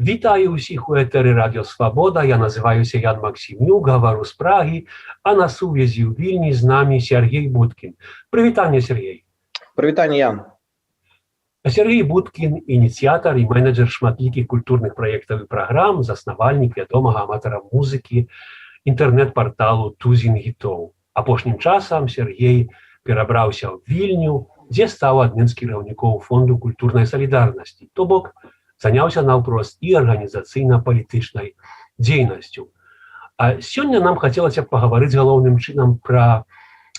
Вітаю ўсіх у этэры Радіо Свабода. Я называюся Ян Максімюк, гавару з Прагі, а на сувязі ў Вільні з намі Сергей Будкін. Прывітанне, Сергей. Прывітанне, Ян. Сергей Будкін – ініцыятар і менеджер шматлікіх культурных праектаў і праграм, заснавальнік вядомага аматара музыкі, інтэрнэт-парталу «Тузін гітоў». Апошнім часам Сергей перабраўся ў Вільню, дзе стаў адным з кіраўнікоў Фонду культурнай салідарнасці, то бок заняўся наўпрост і арганізацыйна-палітычнай дзейнасцю. А сёння нам хацелася б пагаварыць галоўным чынам пра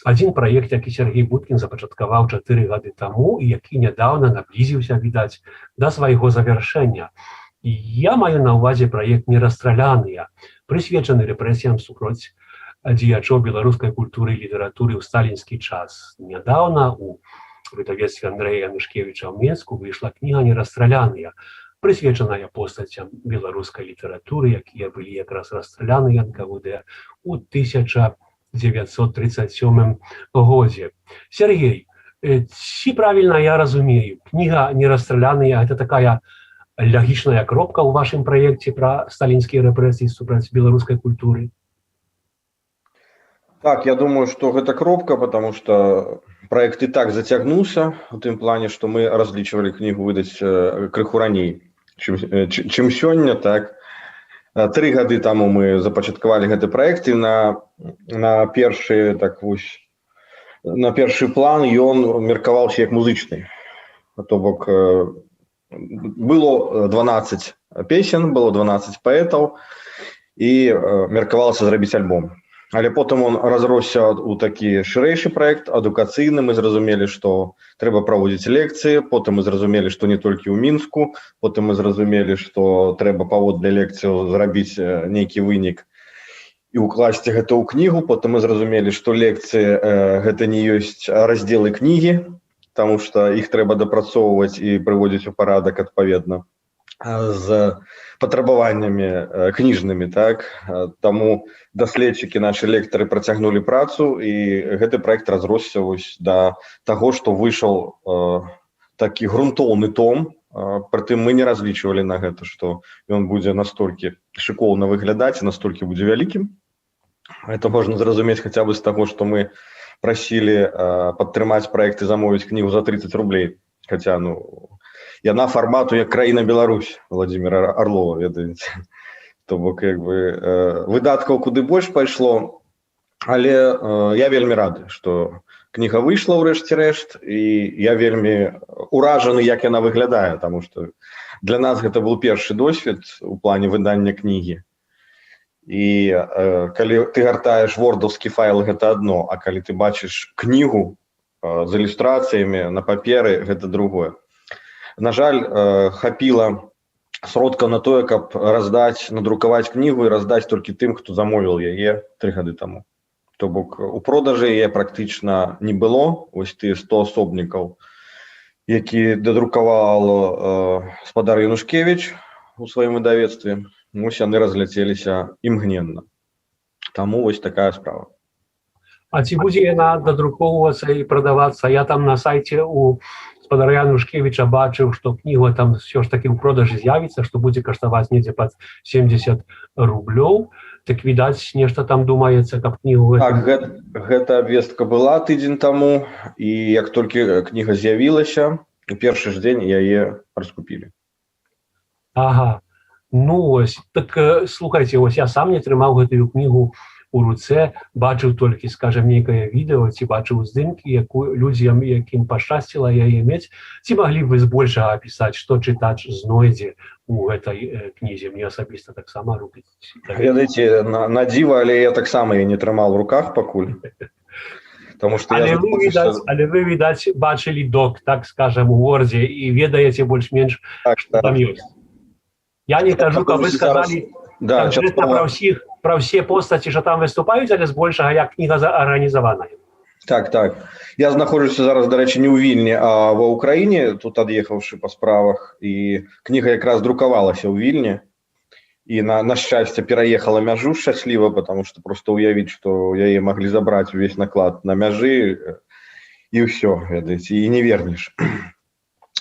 адзін праект, які Сергей Будкін запачаткаваў 4 гады таму і які нядаўна наблізіўся, відаць, да свайго завяршэння. І я маю на ўвазе праект «Нерастраляныя», прысвечаны рэпрэсіям супроць дзеячоў беларускай культуры і літаратуры ў сталінскі час. Нядаўна у выдавецтве Андрэя Янушкевіча ў Мінску выйшла кніга «Нерастраляныя», прысвечаная постацям беларускай літаратуры, якія былі якраз расстраляныя НКВД у 1937 годзе. Сергей, ці правільна я разумею, кніга «Нерастраляныя» – гэта такая логічная кропка ў вашым праекце пра сталінскія рэпрэсіі супраць беларускай культуры? Так, я думаю, что гэта кропка, потому что проект и так затягнулся, в том плане, что мы различивали книгу выдать крыху раней, чым сёння, так. 3 гады таму мы запачаткавалі гэты проект, і на першы план ён меркаваўся як музычны. То бок было 12 песен, было 12 паэтаў, і меркавалася зрабіць альбом. Але потым он разросся ў такі шырэйшы праект, адукацыйны. Мы зразумелі, што трэба праводзіць лекцыі, потым мы зразумелі, што не толькі ў Мінску, потым мы зразумелі, што трэба паводле лекцыяў зрабіць нейкі вынік і ўкласці гэта ў кнігу, потым мы зразумелі, што лекцыі гэта не ёсць раздзелы кнігі, таму што іх трэба дапрацоўваць і прыводзіць у парадак адпаведна з патрабаваннямі кніжнымі, так. Таму даследчыкі, нашы лектары працягнулі працу, і гэты праект разросся вось да таго, што выйшаў такі грунтоўны том. Прытым мы не разлічвалі на гэта, што ён будзе настолькі шыкоўна выглядаць і настолькі будзе вялікім. Это можна зразумець хаця бы з таго, што мы прасілі падтрымаць праект і замовіць кнігу за 30 рублей. Хаця, яна фармату як краіна Беларусь, Владимира Орлова, ведаеце. То бок, выдаткаў куды больш пайшло, але я вельмі рады, што кніга выйшла ў рэшце рэшт, і я вельмі уражаны, як яна выглядае, таму што для нас гэта быў першы досвед у плане выдання кнігі. І калі ты гартаеш вордаўскі файл, гэта адно, а калі ты бачыш кнігу з ілюстрацыямі на паперы, гэта другое. На жаль, хапіла сродкаў на тое, каб раздаць, надрукаваць кнігу і раздаць толькі тым, хто замовіў яе 3 гады таму. То бок у продажы яе практычна не было. Вось тыя 100 асобнікаў, які дадрукаваў гаспадар Янушкевіч у сваім выдавецтве, яны разляцеліся імгненна. Таму вось такая справа. А ці будзе яна дадрукоўвацца і прадавацца? Я там на сайце у гаспадара Янушкевіча бачыў, што кніга там ўсё ж такі ў продажы з'явіцца, што будзе каштаваць недзе пад 70 рублёў. Так, відаць, нешта там думаецца, каб кнігу... Так, гэта абвестка была тыдзень таму, і як толькі кніга з'явілася, у першы ж дзень яе раскупілі. Ага. Ось. Так, слухайце, ось я сам не трымаў гэтую кнігу у руцэ, бачыў толькі, скажем, нейкае відэо, ці бачыў здымкі, людзям, якім пашчасціла яе мець. Ці маглі б вы збольшага апісаць, што чытач знойдзе у гэтай кнізе? Мне асабіста таксама рупіць. Ведаеце, на дзіва, але я таксама яе не трымаў у руках пакуль. Але вы, відаць, бачылі док, так скажем, у Вордзе і ведаеце больш-менш, што там ёсць. Я не кажу, каб вы сказалі пра ўсе постаці, што там выступаюць, але збольшага як кніга арганізаваная. Так. Я знаходжуся зараз, дарэчы, не ў Вільні, а ва Ўкраіне, тут ад'ехаўшы па справах, і кніга якраз друкавалася ў Вільні, і на шчасце пераехала мяжу шчасліва, потому што проста ўявіць, што яе маглі забраць увесь наклад на мяжы, і ўсё, ведаеце, і не вернеш.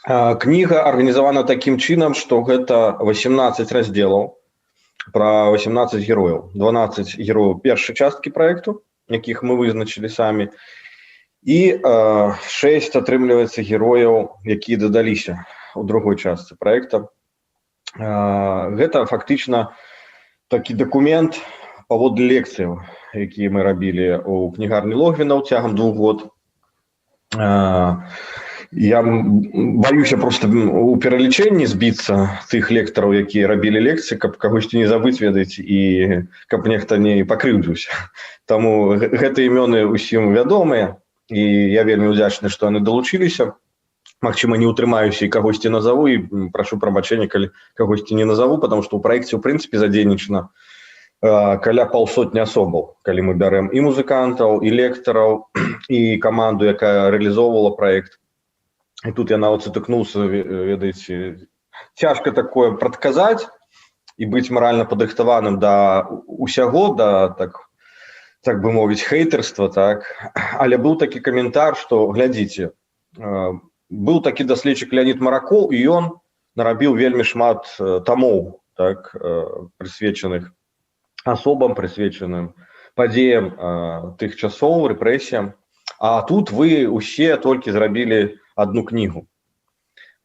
Кніга арганізавана такім чынам, што гэта 18 раздзелаў пра 18 герояў. 12 герояў першай часткі праекту, якіх мы вызначылі самі, і 6 атрымліваецца герояў, якія дадаліся ў другой частцы праекта. Гэта фактычна такі дакумент паводле лекцыяў, якія мы рабілі ў кнігарні Логвінаў цягам 2 год. Я баюся просто у пералічэнні збіцца тых лектараў, якія рабілі лекцыі, каб кагосьці не забыць, ведаць, і каб нехта не пакрыўдзіўся. Таму гэтыя імёны ўсім вядомыя, і я вельмі ўдзячны, што яны далучыліся. Магчыма, не ўтрымаюся і кагосьці назаву, і прашу прабачэння, калі кагосьці не назаву, потому што ў праекце, ў прынцыпе, задзейнічана каля 500 асобаў, калі мы бярэм і музыкантаў, і лектараў, і каманду, якая рэалізоўвала праект. І тут я нават сутыкнуўся, ведаеце, цяжка такое прадказаць і быць маральна падрыхтаваным да ўсяго, да, так бы мовіць, хейтарства, так. Але быў такі каментар, што, глядзіце, быў такі даследчык Леонід Маракоў, і ён нарабіў вельмі шмат тамоў, так, прысвечаных асобам, прысвечаным падзеям тых часоў, рэпрэсіям. А тут вы ўсе толькі зрабілі одну книгу.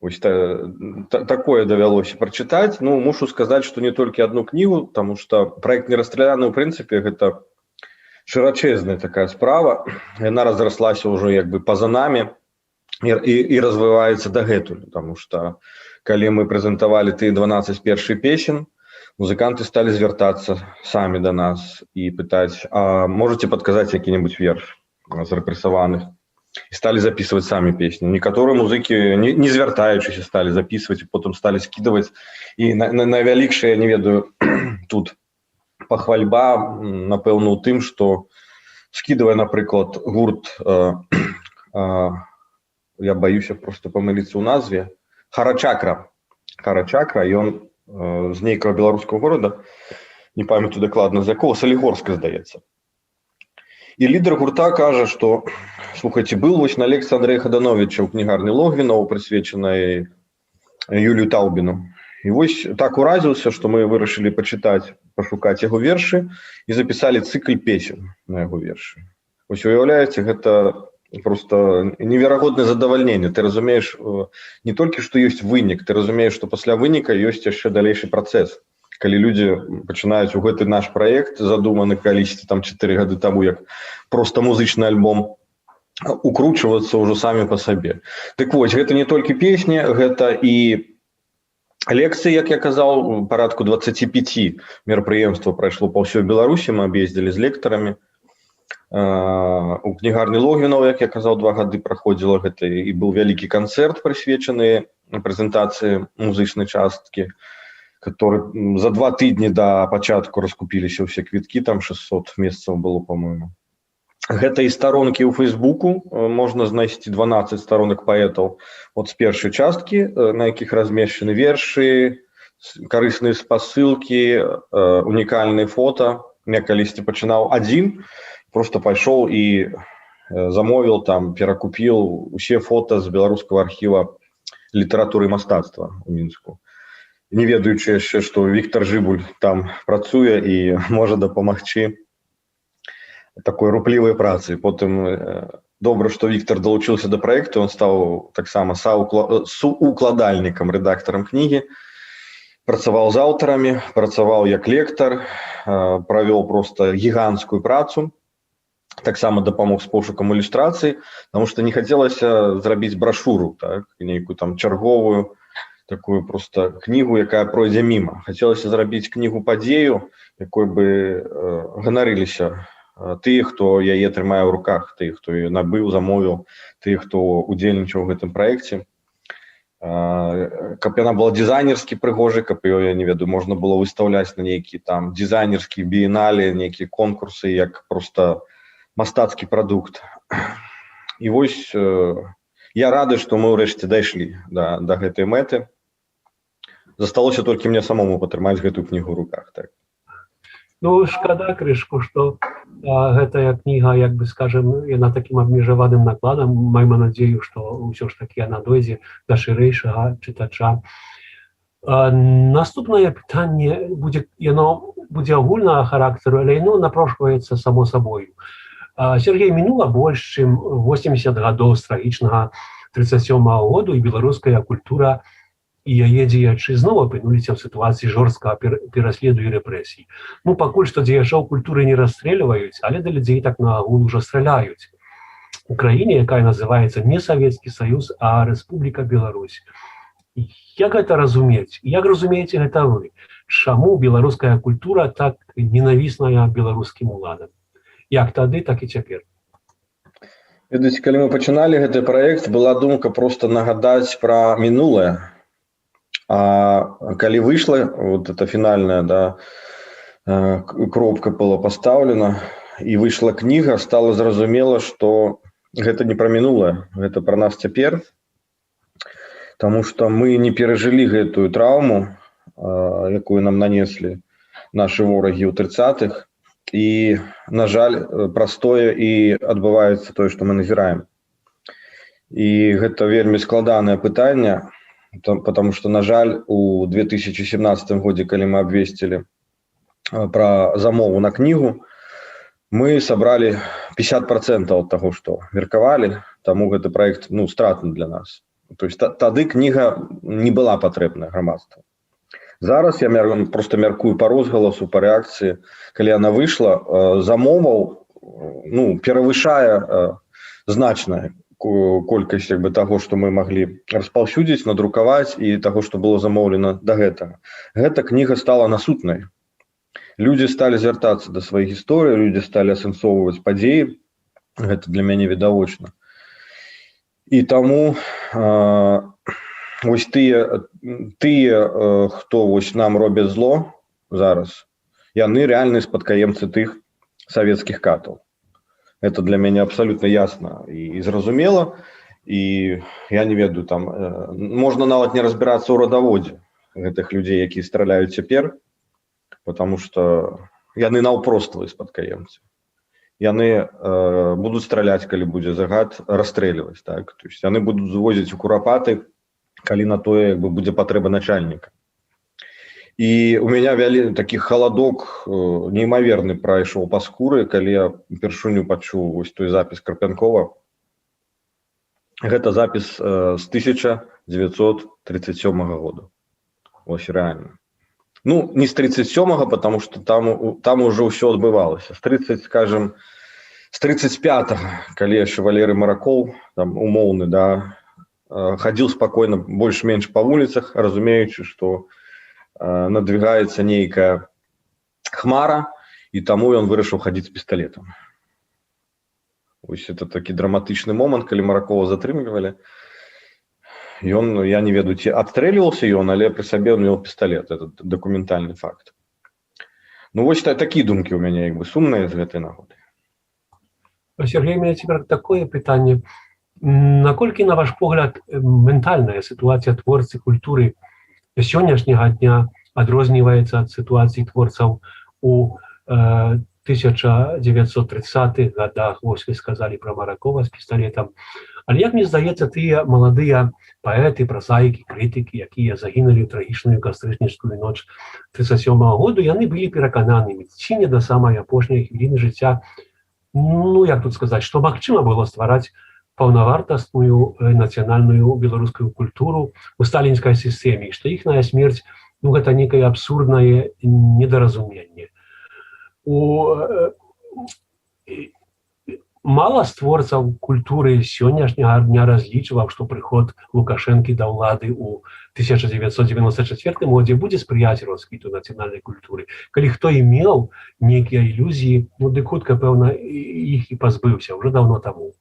Вось такое давялося прачытаць. Ну, мушу сказаць, што не толькі одну книгу, потому что проект «Нерастраляны» ў прынцыпе гэта шырачэзная такая справа. Яна разраслася ўжо як бы па-за намі і развіваецца дагэтуль, потому что калі мы прэзентавалі тыя 12 першых песен, музыканты сталі звяртацца самі да нас і пытаць: а можете падказаць які-небудзь верш з рэпрэсаваных? І сталі записывать самі песні. Некаторыя музыкі, не звяртаючыся, сталі записывать, і потым сталі скідаваць. І найвялікшая, не ведаю, тут пахвальба, напэўна, у тым, што скідавае, напрыклад, гурт, я баюся просто памыліцца ў назве, Харачакра. Харачакра, ён з нейкага беларускага горада, не памятаю дакладна з якога, Салігорска, здаецца. І лідар гурта кажа, што, слухайце, был вось на лекцыі Андрэя Хадановича ў кнігарні Логвінаў, прысвечанай Юлію Таубіну. І вось так уразіўся, што мы вырашылі пачытаць, пашукаць яго вершы і запісалі цыкль песен на яго вершы. Вось уяўляеце, гэта просто неверагоднае задавальненне. Ты разумееш не толькі, што ёсць вынік, ты разумееш, што пасля выніка ёсць яшчэ далейшы працэс. Калі людзі пачынаюць у гэты наш праект, задуманы калісьці там 4 гады таму, як проста музычны альбом, укручвацца ўжо самі па сабе. Дык вось, гэта не толькі песні, гэта і лекцыі, як я казаў, парадку 25 мерапрыемстваў прайшло па ўсёй Беларусі, мы аб'ездзілі з лектарамі. У кнігарні Логвінаў, як я казаў, 2 гады праходзіла гэта, і быў вялікі канцэрт, прысвечаны прэзентацыі музычнай часткі, который за 2 тыдні да пачатку раскупіліся ўсе квіткі, там 600 месцаў было, по-моему. Гэта і старонкі ў Фейсбуку, можна знайсці 12 старонак паэтаў от з першай часткі, на якіх размешчаны вершы, карысныя спасылкі, унікальныя фота. Я калісьці пачынаў адзін, просто пайшоў і замовіў там, перакупіў усе фота з беларускага архіва літаратуры і мастацтва ў Мінску. Не ведаючы яшчэ, што Віктар Жыбуль там працуе і можа дапамагчы такой руплівай працы. Потым добра, што Віктар далучыўся да праекту, он стаў таксама суукладальнікам, рэдактарам кнігі, працаваў з аўтарамі, працаваў як лектар, правёў проста гіганцкую працу, таксама дапамог з пошукам ілюстрацый, таму што не хацелася зрабіць брашуру, так, нейкую там чарговую, такую просто кнігу, якая пройдзе міма. Хацелася зрабіць кнігу-падзею, якой бы ганарыліся тыя, хто яе трымае ў руках, тыя, хто яе набыў, замовіў, тыя, хто удзельнічаў у гэтым праекце. Каб яна была дызайнерскі прыгожай, каб ее, я не ведаю, можна было выстаўляць на нейкі там дызайнерскі біеналі, нейкія конкурсы, як просто мастацкі прадукт. І вось я рады, што мы ўрэшце дайшлі да гэтай мэты. Засталося толькі мне самому патрымаць гэтую кнігу ў руках. Так. Ну, шкада крышку, што гэтая кніга, як бы скажем, яна такім абмежаваным накладам. Маем надзею, што ўсё ж такі яна дойдзе да шырэйшага чытача. Наступнае пытанне яно будзе агульнага характару, але яно напрошваецца само сабою. Сергей, мінула больш чым 80 гадоў з трагічнага 37-го году, і беларуская культура і яе дзеячы зноў апынуліся ў сітуацыі жорсткага пераследу і рэпрэсій. Ну, пакуль што дзеячоў культуры не расстрэльваюць, але да людзей так на агул ужо страляюць. У краіне, якая называецца не Савецкі Саюз, а Рэспубліка Беларусь. Як гэта разумець? Як разумееце гэта вы? Чаму беларуская культура так ненавісная беларускім уладам? Як тады, так і цяпер. Ведаеце, калі мы пачыналі гэты праект, была думка проста нагадаць пра мінулае. А калі выйшла, вот эта фінальная, да, кропка была пастаўлена, і выйшла кніга, стала зразумела, што гэта не пра мінулае, гэта пра нас цяпер, таму што мы не перажылі гэтую траўму, якую нам нанеслі нашы ворагі ў 30-х, і, на жаль, праз тое і адбываецца тое, што мы назіраем. І гэта вельмі складанае пытанне, потому что, на жаль, у 2017 годзе, калі мы абвесцілі пра замову на кнігу, мы сабралі 50% ад таго, што меркавалі, таму гэты праект, ну, стратны для нас. То есть тады кніга не была патрэбная грамадству. Зараз я просто мяркую па розгаласу, па рэакцыі, калі яна выйшла, замоваў, ну, перавышае значна колькасць як бы таго, што мы маглі распаўсюдзіць, надрукаваць і таго, што было замоўлена да гэтага. Гэта кніга стала насутнай. Людзі сталі звяртацца да сваіх гісторый, людзі сталі асэнсоўваць падзеі. Гэта для мяне відавочна. І таму вось тыя, хто вось нам робяць зло зараз, яны рэальныя спадкаемцы тых савецкіх катаў. Это для мяне абсолютно ясно і зразумела, і я не ведаю, там можна нават не разбірацца ў радаводзе гэтых людзей, якія страляюць цяпер, потому что яны наўпроствыя спадкаемцы. Яны будуць страляць, калі будзе загад, расстрэльваць, так? То есть яны будуць звозіць у курапаты, калі на тое як бы будзе патрэба начальніка. І у меня такі халадок неймаверны прайшоў па скуры, калі я упершыню пачуў вось той запіс Карпянкова. Гэта запіс з 1937 года. Вось рэальна. Ну, не з 37-го, потому что там уже ўсё адбывалася. З 35-го, калі яшчэ Валерый Маракоў, там умоўны, да, хадзіў спакойна больш-менш па вуліцах, разумеючы, што надвигаецца нейкая хмара, і таму ён вырашыў хадзіць з пісталетам. Вось это такі драматычны момант, калі Маракова затрымлівалі. Ён, я не ведаю, ці адстрэльваўся ён, але пры сабе ён меў пісталет. Это дакументальны факт. Ну вось такія думкі ў мяне як бы сумныя з гэтай нагоды. Сергей, у меня цяпер такое пытанне. Наколькі, на ваш погляд, ментальная сітуацыя творцы культуры сённяшняга дня адрозніваецца ад сітуацыі творцаў у 1930-х годах, вось вы сказалі пра Маракова з пісталетам. Але як мне здаецца, тыя маладыя паэты, празаікі, крытыкі, якія загінулі ў трагічную кастрычніцкую ноч 37-го году, яны былі перакананымі, ці не да самай апошняй хвіліны жыцця, ну, як тут сказаць, што магчыма было ствараць паўнавартасную нацыянальную беларускую культуру у сталінскай сістэме, што іхная смерць, ну, гэта некае абсурднае недаразуменне. Мала з творцаў культуры сённяшняга дня разлічваў, што прыход Лукашэнкі да ўлады ў 1994 годзе будзе спрыяць росквіту нацыянальнай культуры. Калі хто і меў нейкія ілюзіі, ну, дык хутка, пэўна, іх і пазбыўся, ўжо даўно таму.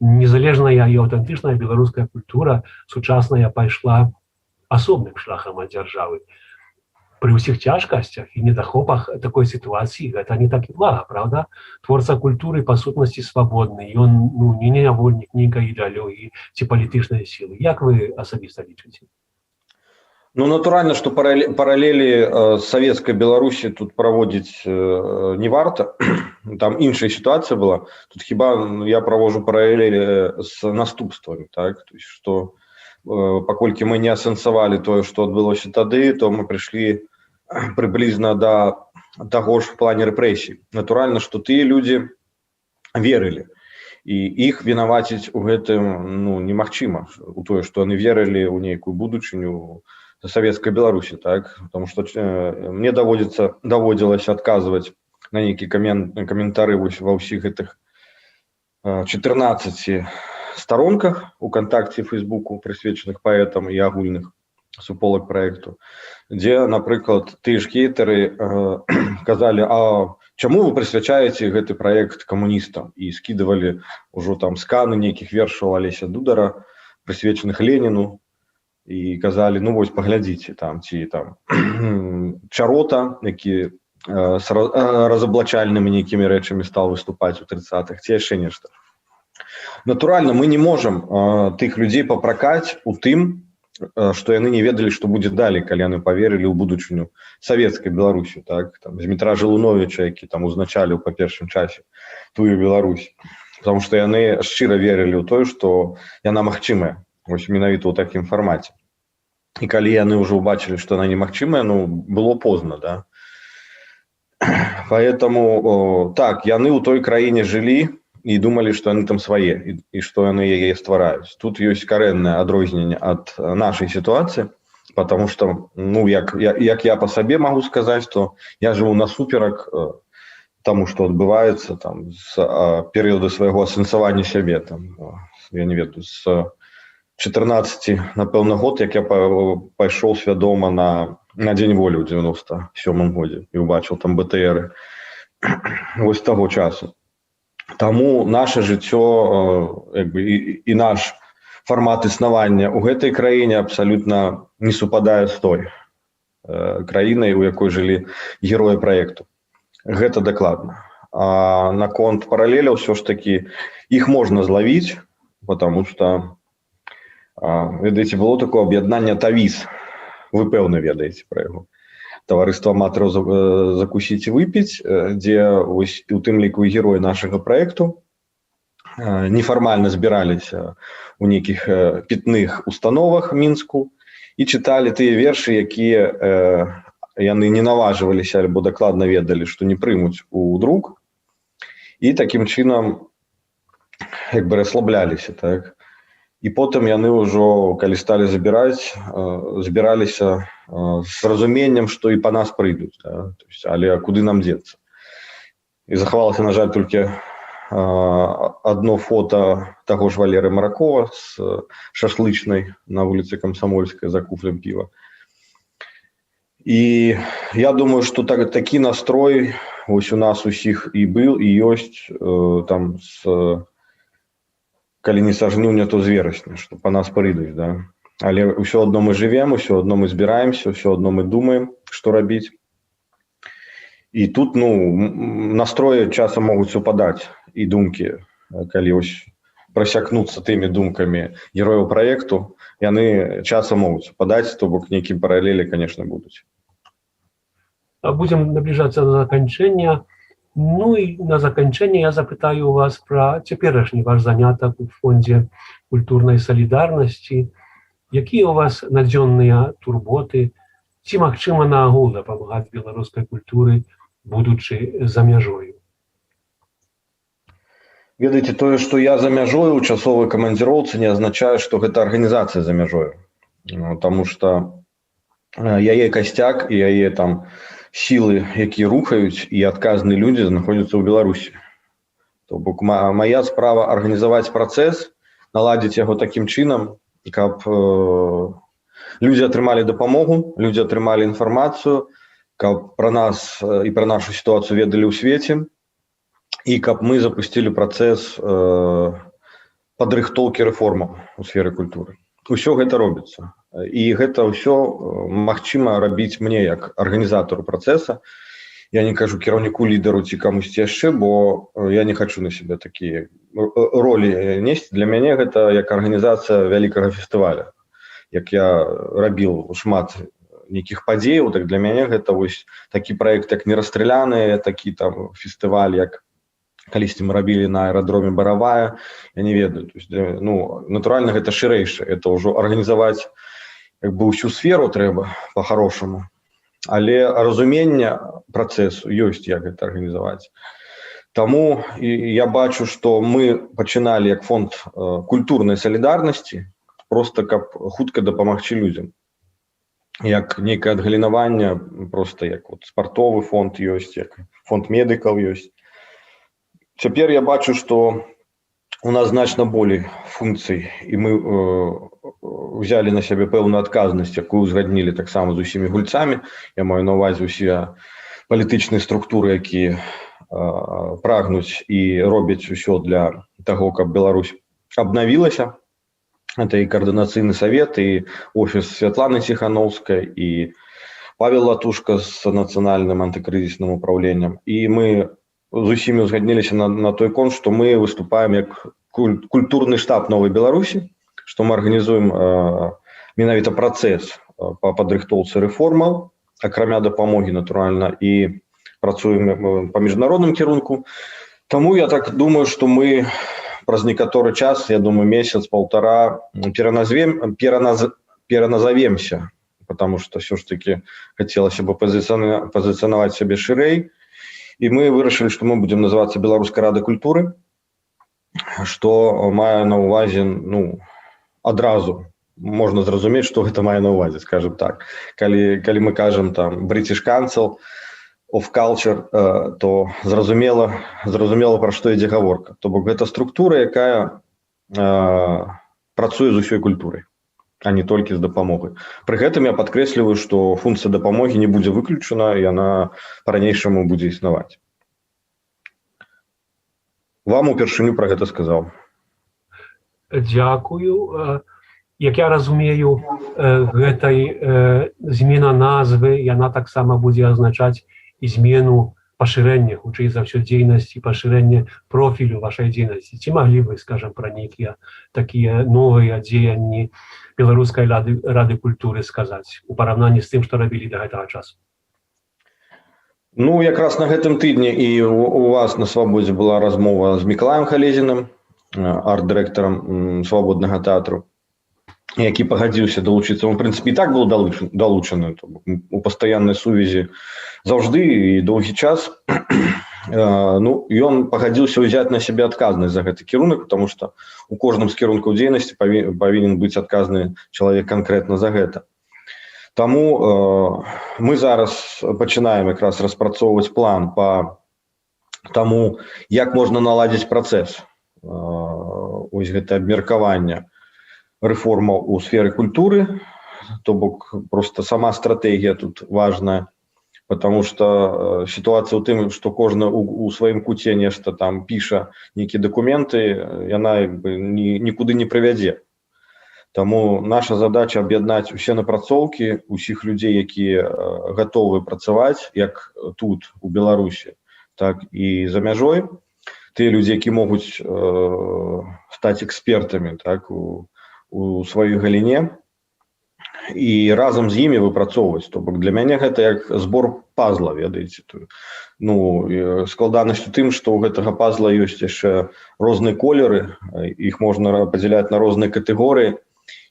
Незалежная і аўтэнтычная беларуская культура сучасная пайшла асобным шляхам ад дзяржавы. Пры ўсіх цяжкасцях і недахопах такой сітуацыі гэта не так і блага, правда? Творца культуры па сутнасці свабодны, ён, ну, не нявольнік нейкай ідэалогіі ці палітычнай сілы. Як вы асабіста лічыце? Ну, натуральна, што паралелі з савецкай Беларусі тут праводзіць не варта. Там іншая сітуацыя была. Тут хіба я праводжу паралелі з наступствамі, так? То есть, што паколькі мы не асэнсавалі тое, што адбылося тады, то мы прыйшлі прыблізна да таго ж в плане рэпрэсій. Натуральна, што тыя людзі верылі. І іх вінаваціць у гэтым немагчыма, у тое, што яны верылі ў нейкую будучыню савецкай Беларусі, так? Потому што мне даводзілася адказваць на нейкія каментары ва ўсіх гэтых 14 сторонках УКонтакце і Фейсбуку, прысвечаных паэтам і агульных суполак праекту, дзе, напрыклад, тыя ж хейтары казалі, а чаму вы прысвячаеце гэты праект камуністам? І скідывалі ўжо там сканы нейкіх вершаў Алеся Дудара, прысвечаных Леніну, і казалі, ну вось, паглядзіце, там, ці там Чарота, які з разаблачальнымі нейкімі рэчамі стал выступаць у 30-х, ці яшчэ нешта. Натуральна, мы не можам тых людзей папракаць у тым, што яны не ведалі, што будзе далей, калі яны паверылі ў будучыню савецкай Беларусі, так? Там, Змітра Жылуновіча, які там узначаліў па першым часе тую Беларусь. Потому што яны шчыра верылі ў тое, што яна магчымая. Вось менавіта ў такім фармаце. І калі яны ўжо ўбачылі, што яна немагчымая, было позна, да? Поэтому, так, яны ў той краіне жылі і думалі, што яны там свае, і што яны яе ствараюць. Тут ёсць карэннае адрозненне ад нашай сітуацыі, потому што, як я па сабе магу сказаць, то я жыву насуперак таму, што адбываецца там з перыяду свайго асэнсавання сябе, там, я не ведаю, з 14, напэўна, год, як я пайшоў свядома на Дзень волі ў 97 годзе і ўбачыў там БТРы. Вось таго часу. Таму наша жыццё і наш фармат існавання ў гэтай краіне абсалютна не супадае з той краінай, у якой жылі героі праекту. Гэта дакладна. А наконт паралеляў ўсё ж такі іх можна злавіць, потому што ведаеце, было такое аб'яднанне ТАВІС. Вы, пэўна, ведаеце пра яго. Таварыства аматараў закусіць і выпіць, дзе у тым ліку і героі нашага праекту нефармальна збіраліся ў нейкіх пітных установах Мінску і чыталі тыя вершы, якія яны не наважваліся альбо дакладна ведалі, што не прымуць у друк, і такім чынам расслабляліся, так? І потым яны ўжо, калі сталі збіраліся з разуменнем, што і па нас прыйдуць, да? Але куды нам дзецца? І захавалася, на жаль, толькі адно фото таго ж Валеры Маракова з шашлычнай на вуліцы Камсамольскай за куфлем піва. І я думаю, што такі настрой вось у нас усіх і быў, і ёсць там калі не са жніўня, то з верасня, што па нас прыйдуць, да? Але ўсё адно мы жывем, ўсё адно мы збіраемся, ўсё адно мы думаем, што рабіць. І тут, настроі часам могуць супадаць, і думкі, калі ось прасякнуцца тымі думкамі герояў праекту, яны часам могуць супадаць, то бок нейкія паралелі, конечно, будуць. Будзем набліжацца до заканчэння. І на заканчэнне я запытаю вас пра цяперашні ваш занятак у фондзе культурнай салідарнасці. Якія у вас надзённыя турботы? Ці магчыма наогул дапамагаць беларускай культуры, будучы за мяжою? Ведаеце, тое, што я за мяжою ў часовай камандзіроўцы, не азначае, што гэта арганізацыя за мяжою. Таму што яе касцяк і яе там сілы, якія рухаюць, і адказныя людзі знаходзяцца ў Беларусі. То бок мая справа арганізаваць працэс, наладзіць яго такім чынам, каб людзі атрымалі дапамогу, людзі атрымалі інфармацыю, каб пра нас і пра нашу сітуацыю ведалі ў свеце, і каб мы запусцілі працэс падрыхтоўкі рэформаў у сферы культуры. Усё гэта робіцца. І гэта ўсё магчыма рабіць мне як арганізатару працэса. Я не кажу кіраўніку, лідару ці камусьці яшчэ, бо я не хачу на сябе такія ролі несці. Для мяне гэта як арганізацыя вялікага фестываля, як я рабіў шмат нейкіх падзеяў, так для мяне гэта вось такі праект, як «Нерастраляныя», такі там фестываль, як калісьці мы рабілі на аэрадроме Баравая, я не ведаю. То есть, ну, натуральна, гэта шырэйша, это ўжо арганізаваць як бы ўсю сферу трэба па-харошаму, але разумення працэсу ёсць, як гэта арганізаваць. Таму я бачу, што мы пачыналі як фонд культурнай салідарнасці, проста каб хутка дапамагчы людзям. Як нейкае адгалінаванне, проста як вот спартовы фонд ёсць, як фонд медыкаў ёсць. Цяпер я бачу, што у нас значна болей функцый, і мы взялі на сябе пэўную адказнасць, якую узгаднілі таксама з усімі гульцамі. Я маю на ўвазе ўсе палітычныя структуры, якія прагнуць і робяць усё для таго, каб Беларусь абнавілася. Это і координаційний совет, і офіс Святланы Ціхановської, і Павел Латушка з національним антикризисним управлінням. І ми з усіма узгоднилися на той конт, що ми виступаємо як культурний штаб Нової Білорусі, що ми організуємо менавіта працэс по падрыхтоўцы рэформаў, акрамя дапамогі, натуральна, і працуем по міжнародным кірунку. Тому я так думаю, что мы праз некаторы час, я думаю, месяц-полтора пераназовемся, потому что все ж таки хотелось бы позиционовать себе ширей. И мы вырашили, что мы будем называться Белорусская рада культуры, что маю на увазе, ну, одразу можно зразумець, что это маю на увазе, скажем так. Калі мы кажем там British Council of Culture, то зразумела, пра што ідзе гаворка. То бок гэта структура, якая працуе з усёй культурай, а не толькі з дапамогай. Пры гэтым я падкрэсліваю, што функцыя дапамогі не будзе выключана, і яна па-ранейшаму будзе існаваць. Вам упершыню пра гэта сказаў. Дзякую. Як я разумею, гэтай змена назвы, яна таксама будзе азначаць і змену пашырэння, хутчэй за ўсё, дзейнасці, пашырэння профілю вашай дзейнасці. Ці маглі вы, скажам, пра нейкія такія новыя дзеянні Беларускай рады культуры сказаць у параўнанні з тым, што рабілі да гэтага часу? Ну, якраз на гэтым тыдні і у вас на Свабодзе была размова з Мікалаем Халезіным, арт-дырэктарам Свабоднага тэатру, які пагадзіўся далучыцца. Он, в прынцыпе, і так быў далучаны, у пастаяннай сувязі заўжды і доўгі час. Ну, ён пагадзіўся ўзяць на сябе адказнасць за гэты кірунак, потому што у кожным з кірункаў дзейнасці павінен быць адказны чалавек канкрэтна за гэта. Таму мы зараз пачынаем якраз распрацоўваць план па таму, як можна наладзіць працэс вось гэта абмеркавання рэформаў у сферы культуры, то бок просто сама стратэгія тут важная, потому что ситуация ў тым, што кожны у сваім куце нешта там піша нейкія дакументы, яна нікуды не прывядзе. Таму наша задача аб'яднаць усе напрацоўкі усіх людзей, якія гатовы працаваць як тут у Беларусі, так і за мяжой. Тыя людзі, які могуць стаць экспертамі, так, у сваёй галіне, і разам з імі выпрацоўваць. То бок для мяне гэта як збор пазла, ведаеце. Ну, складанасць у тым, што ў гэтага пазла ёсць яшчэ розныя колеры, іх можна падзяляць на розныя катэгорыі,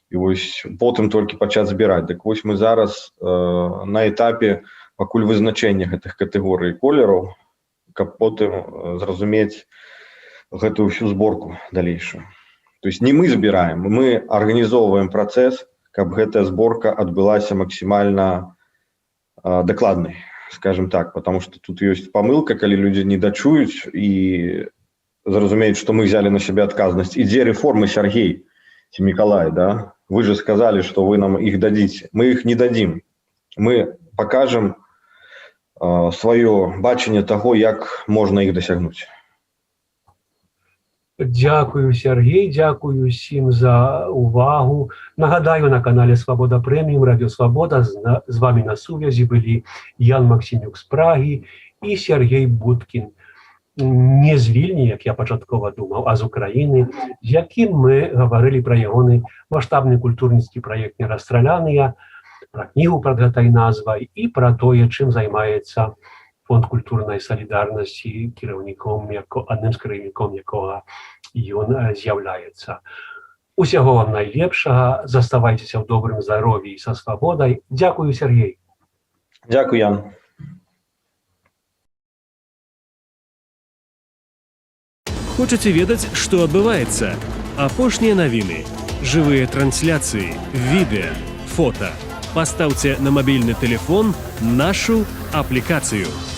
і вось потым толькі пачаць збіраць. Дык вось мы зараз на этапе пакуль вызначэння гэтых катэгорый колераў, каб потым зразумець гэтую всю зборку далейшую. То есть не мы збіраем, мы арганізоўваем працэс, каб гэтая зборка адбылася максімальна дакладнай, скажем так, потому что тут ёсць памылка, калі людзі не дачуюць і зразумеюць, што мы взяли на сябе адказнасць. Ідзе рэформы, Сергей ці Мікалай, да? Вы же сказали, что вы нам их дадите. Мы их не дадим. Мы покажем свое бачанне того, як можна іх дасягнуць. Дякую, Сергей, дякую всім за увагу. Нагадаю, на канале Свобода Преміум, Радіо Свобода, з вами на сувязі були Ян Максимюк з Праги і Сергей Будкін. не з Вільні, як я пачаткова думаў, а з Украіны, з якім мы гаварылі пра ягоны маштабны культурніцкі праект «Нерастраляныя», пра кнігу пад гэтай назвай і пра тое, чым займаецца Фонд культурнай салідарнасці, адным з кіраўніком якога ён з'яўляецца. Усяго вам найлепшага, заставайцеся ў добрым здаров'і і са свабодай. Дзякую, Сергей. Дзякую, Ян. Хочаце ведаць, што адбываецца? Апошнія навіны, жывыя трансляцыі, відэа, фота. Пастаўце на мабільны тэлефон нашу аплікацыю.